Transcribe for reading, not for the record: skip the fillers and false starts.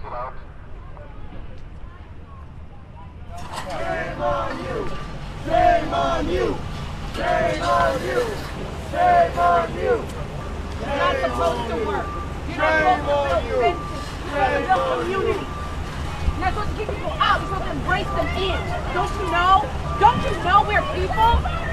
Shame on you! Shame on you! Shame on you! Shame on you! You're not supposed to work. You're Shame not on supposed to you! build fences. You're supposed to build community. You're not supposed to keep people out. You're supposed to embrace them in. Don't you know? Don't you know we're people?